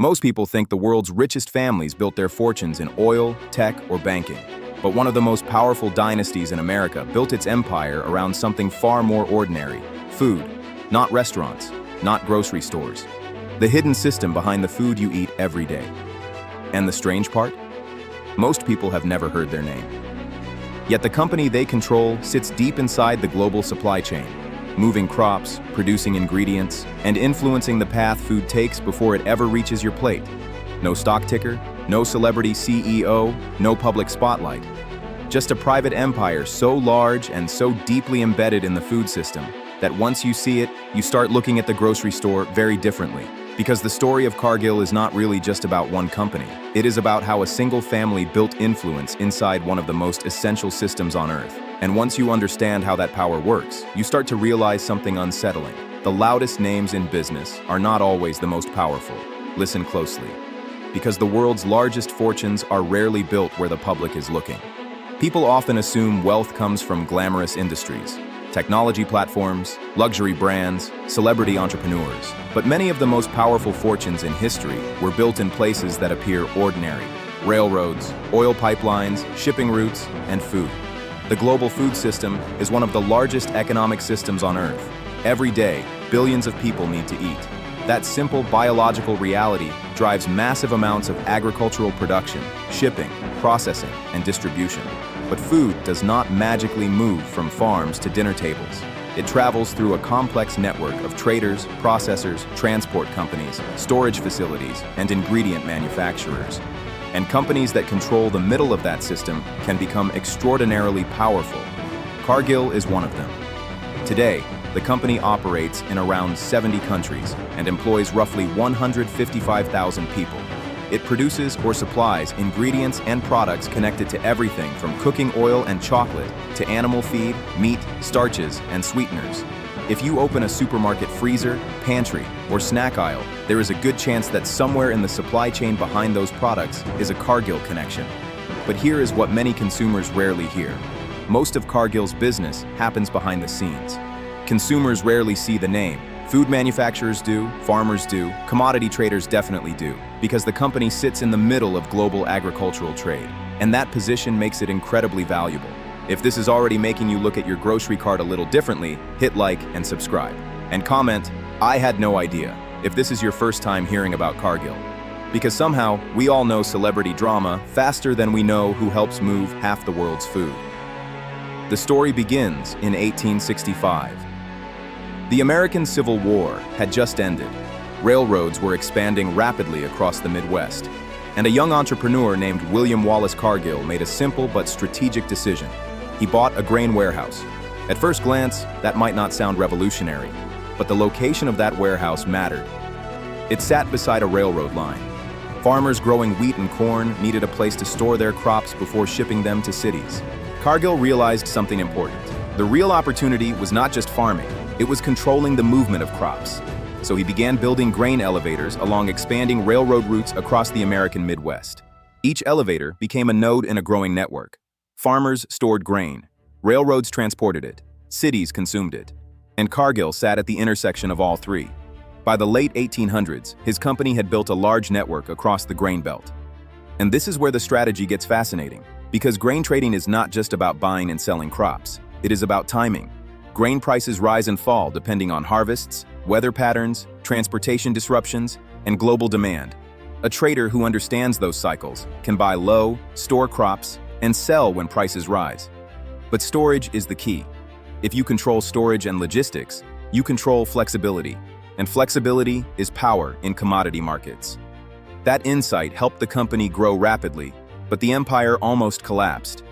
Most people think the world's richest families built their fortunes in oil, tech, or banking. But one of the most powerful dynasties in America built its empire around something far more ordinary: food. Not restaurants, not grocery stores. The hidden system behind the food you eat every day. And the strange part? Most people have never heard their name. Yet the company they control sits deep inside the global supply chain, moving crops, producing ingredients, and influencing the path food takes before it ever reaches your plate. No stock ticker, no celebrity CEO, no public spotlight. Just a private empire so large and so deeply embedded in the food system that once you see it, you start looking at the grocery store very differently. Because the story of Cargill is not really just about one company. It is about how a single family built influence inside one of the most essential systems on Earth. And once you understand how that power works, you start to realize something unsettling. The loudest names in business are not always the most powerful. Listen closely. Because the world's largest fortunes are rarely built where the public is looking. People often assume wealth comes from glamorous industries, technology platforms, luxury brands, celebrity entrepreneurs. But many of the most powerful fortunes in history were built in places that appear ordinary: railroads, oil pipelines, shipping routes, and food. The global food system is one of the largest economic systems on Earth. Every day, billions of people need to eat. That simple biological reality drives massive amounts of agricultural production, shipping, processing, and distribution. But food does not magically move from farms to dinner tables. It travels through a complex network of traders, processors, transport companies, storage facilities, and ingredient manufacturers. And companies that control the middle of that system can become extraordinarily powerful. Cargill is one of them. Today, the company operates in around 70 countries and employs roughly 155,000 people. It produces or supplies ingredients and products connected to everything from cooking oil and chocolate to animal feed, meat, starches, and sweeteners. If you open a supermarket freezer, pantry, or snack aisle, there is a good chance that somewhere in the supply chain behind those products is a Cargill connection. But here is what many consumers rarely hear. Most of Cargill's business happens behind the scenes. Consumers rarely see the name. Food manufacturers do, farmers do, commodity traders definitely do, because the company sits in the middle of global agricultural trade. And that position makes it incredibly valuable. If this is already making you look at your grocery cart a little differently, hit like and subscribe. And comment, "I had no idea," if this is your first time hearing about Cargill. Because somehow, we all know celebrity drama faster than we know who helps move half the world's food. The story begins in 1865. The American Civil War had just ended. Railroads were expanding rapidly across the Midwest, and a young entrepreneur named William Wallace Cargill made a simple but strategic decision. He bought a grain warehouse. At first glance, that might not sound revolutionary, but the location of that warehouse mattered. It sat beside a railroad line. Farmers growing wheat and corn needed a place to store their crops before shipping them to cities. Cargill realized something important. The real opportunity was not just farming. It was controlling the movement of crops. So he began building grain elevators along expanding railroad routes across the American Midwest. Each elevator became a node in a growing network. Farmers stored grain. Railroads transported it. Cities consumed it. And Cargill sat at the intersection of all three. By the late 1800s, his company had built a large network across the grain belt. And this is where the strategy gets fascinating, because grain trading is not just about buying and selling crops. It is about timing. Grain prices rise and fall depending on harvests, weather patterns, transportation disruptions, and global demand. A trader who understands those cycles can buy low, store crops, and sell when prices rise. But storage is the key. If you control storage and logistics, you control flexibility. And flexibility is power in commodity markets. That insight helped the company grow rapidly, but the empire almost collapsed.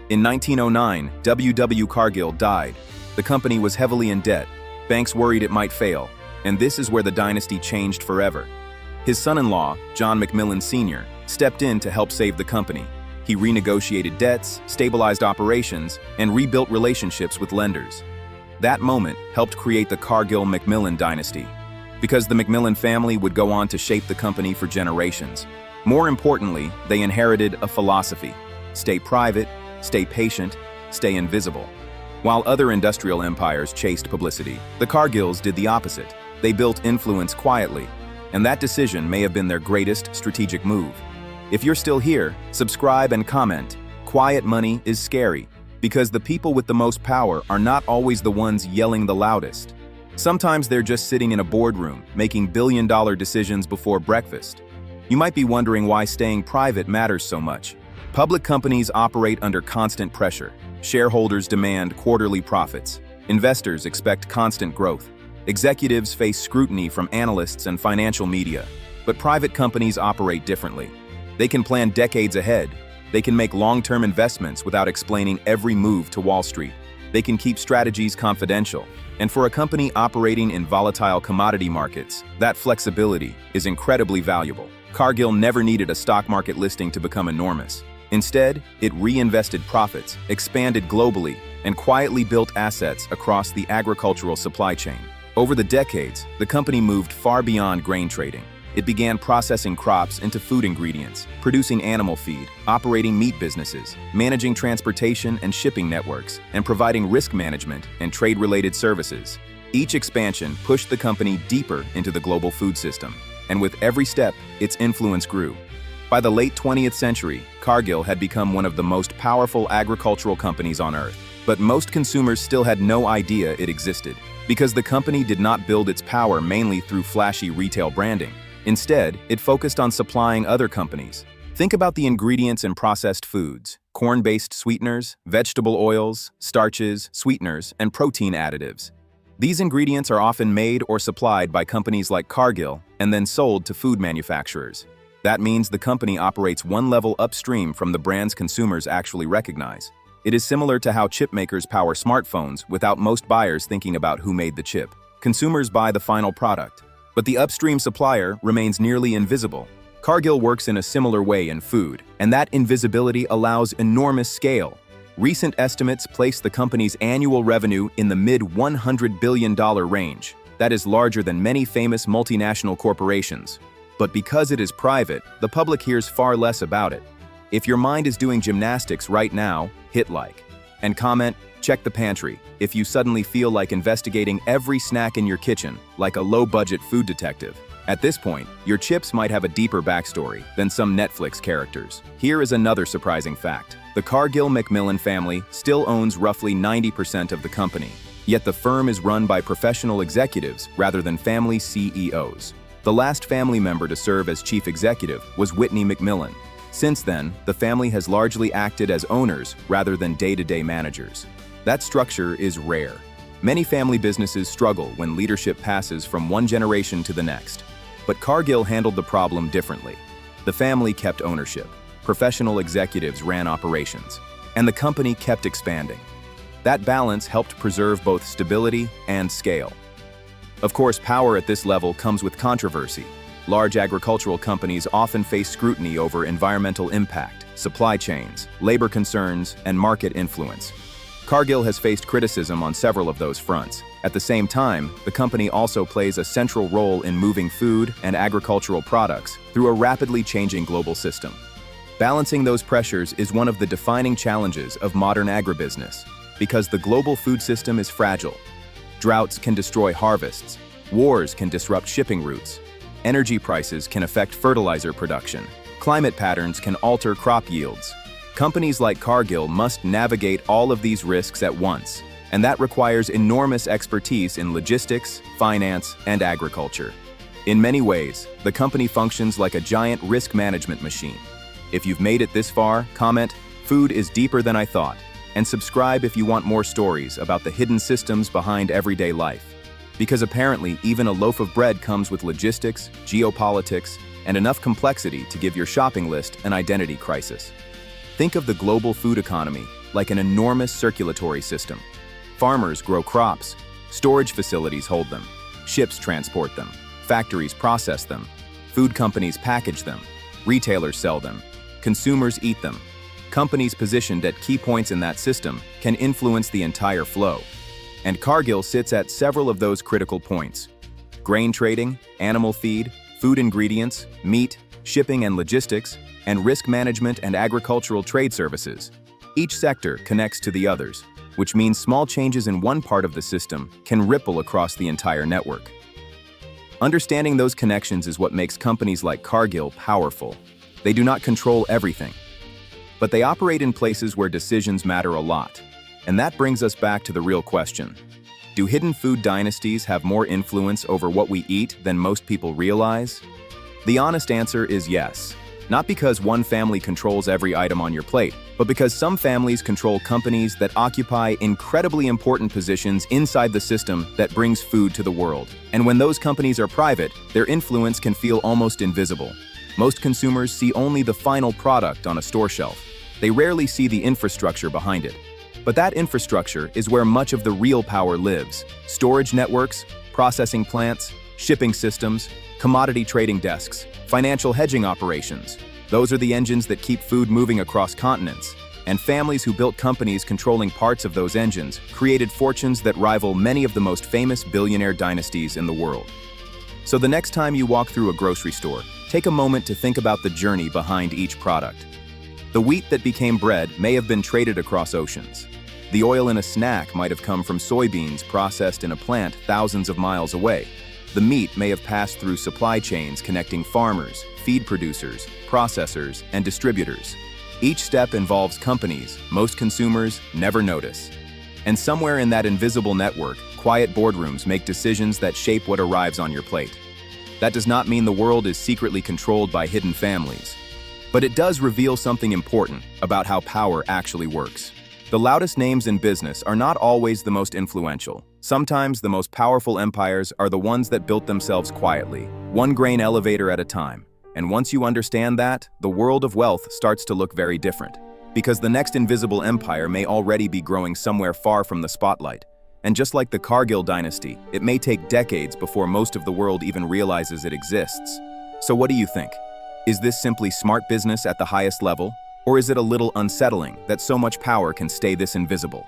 In 1909, W. Cargill died. The company was heavily in debt. Banks worried it might fail. And this is where the dynasty changed forever. His son-in-law, John McMillan Sr., stepped in to help save the company. He renegotiated debts, stabilized operations, and rebuilt relationships with lenders. That moment helped create the Cargill-McMillan dynasty, because the McMillan family would go on to shape the company for generations. More importantly, they inherited a philosophy: stay private, stay patient, stay invisible. While other industrial empires chased publicity, the Cargills did the opposite. They built influence quietly. and that decision may have been their greatest strategic move. If you're still here, subscribe and comment. Quiet money is scary, because the people with the most power are not always the ones yelling the loudest. Sometimes they're just sitting in a boardroom, making billion-dollar decisions before breakfast. You might be wondering why staying private matters so much. Public companies operate under constant pressure. Shareholders demand quarterly profits. Investors expect constant growth. Executives face scrutiny from analysts and financial media. But private companies operate differently. They can plan decades ahead. They can make long-term investments without explaining every move to Wall Street. They can keep strategies confidential. And for a company operating in volatile commodity markets, that flexibility is incredibly valuable. Cargill never needed a stock market listing to become enormous. Instead, it reinvested profits, expanded globally, and quietly built assets across the agricultural supply chain. Over the decades, the company moved far beyond grain trading. It began processing crops into food ingredients, producing animal feed, operating meat businesses, managing transportation and shipping networks, and providing risk management and trade-related services. Each expansion pushed the company deeper into the global food system, and with every step, its influence grew. By the late 20th century, Cargill had become one of the most powerful agricultural companies on Earth. But most consumers still had no idea it existed, because the company did not build its power mainly through flashy retail branding. Instead, it focused on supplying other companies. Think about the ingredients in processed foods: corn-based sweeteners, vegetable oils, starches, sweeteners, and protein additives. These ingredients are often made or supplied by companies like Cargill and then sold to food manufacturers. That means the company operates one level upstream from the brands consumers actually recognize. It is similar to how chip makers power smartphones without most buyers thinking about who made the chip. Consumers buy the final product, but the upstream supplier remains nearly invisible. Cargill works in a similar way in food, and that invisibility allows enormous scale. Recent estimates place the company's annual revenue in the mid-$100 billion range. That is larger than many famous multinational corporations. But because it is private, the public hears far less about it. If your mind is doing gymnastics right now, hit like. And comment, check the pantry, if you suddenly feel like investigating every snack in your kitchen, like a low-budget food detective. At this point, your chips might have a deeper backstory than some Netflix characters. Here is another surprising fact. The Cargill-Macmillan family still owns roughly 90% of the company, yet the firm is run by professional executives rather than family CEOs. The last family member to serve as chief executive was Whitney Macmillan. Since then, the family has largely acted as owners rather than day-to-day managers. That structure is rare. Many family businesses struggle when leadership passes from one generation to the next. But Cargill handled the problem differently. The family kept ownership, professional executives ran operations, and the company kept expanding. That balance helped preserve both stability and scale. Of course, power at this level comes with controversy. Large agricultural companies often face scrutiny over environmental impact, supply chains, labor concerns, and market influence. Cargill has faced criticism on several of those fronts. At the same time, the company also plays a central role in moving food and agricultural products through a rapidly changing global system. Balancing those pressures is one of the defining challenges of modern agribusiness, because the global food system is fragile. Droughts can destroy harvests, wars can disrupt shipping routes, energy prices can affect fertilizer production, climate patterns can alter crop yields. Companies like Cargill must navigate all of these risks at once, and that requires enormous expertise in logistics, finance, and agriculture. In many ways, the company functions like a giant risk management machine. If you've made it this far, comment, "Food is deeper than I thought," and subscribe if you want more stories about the hidden systems behind everyday life. Because apparently, even a loaf of bread comes with logistics, geopolitics, and enough complexity to give your shopping list an identity crisis. Think of the global food economy like an enormous circulatory system. Farmers grow crops, storage facilities hold them, ships transport them, factories process them, food companies package them, retailers sell them, consumers eat them. Companies positioned at key points in that system can influence the entire flow. And Cargill sits at several of those critical points: grain trading, animal feed, food ingredients, meat, shipping and logistics, and risk management and agricultural trade services. Each sector connects to the others, which means small changes in one part of the system can ripple across the entire network. Understanding those connections is what makes companies like Cargill powerful. They do not control everything, but they operate in places where decisions matter a lot. And that brings us back to the real question. Do hidden food dynasties have more influence over what we eat than most people realize? The honest answer is yes. Not because one family controls every item on your plate, but because some families control companies that occupy incredibly important positions inside the system that brings food to the world. And when those companies are private, their influence can feel almost invisible. Most consumers see only the final product on a store shelf. They rarely see the infrastructure behind it. But that infrastructure is where much of the real power lives. Storage networks, processing plants, shipping systems, commodity trading desks, financial hedging operations. Those are the engines that keep food moving across continents. And families who built companies controlling parts of those engines created fortunes that rival many of the most famous billionaire dynasties in the world. So the next time you walk through a grocery store, take a moment to think about the journey behind each product. The wheat that became bread may have been traded across oceans. The oil in a snack might have come from soybeans processed in a plant thousands of miles away. The meat may have passed through supply chains connecting farmers, feed producers, processors, and distributors. Each step involves companies most consumers never notice. And somewhere in that invisible network, quiet boardrooms make decisions that shape what arrives on your plate. That does not mean the world is secretly controlled by hidden families. But it does reveal something important about how power actually works. The loudest names in business are not always the most influential. Sometimes the most powerful empires are the ones that built themselves quietly, one grain elevator at a time. And once you understand that, the world of wealth starts to look very different. Because the next invisible empire may already be growing somewhere far from the spotlight. And just like the Cargill dynasty, it may take decades before most of the world even realizes it exists. So what do you think? Is this simply smart business at the highest level? Or is it a little unsettling that so much power can stay this invisible?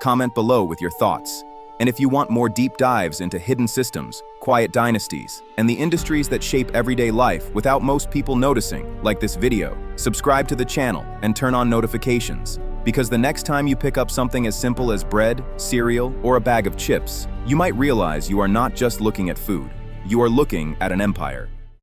Comment below with your thoughts. And if you want more deep dives into hidden systems, quiet dynasties, and the industries that shape everyday life without most people noticing, like this video, subscribe to the channel and turn on notifications. Because the next time you pick up something as simple as bread, cereal, or a bag of chips, you might realize you are not just looking at food. You are looking at an empire.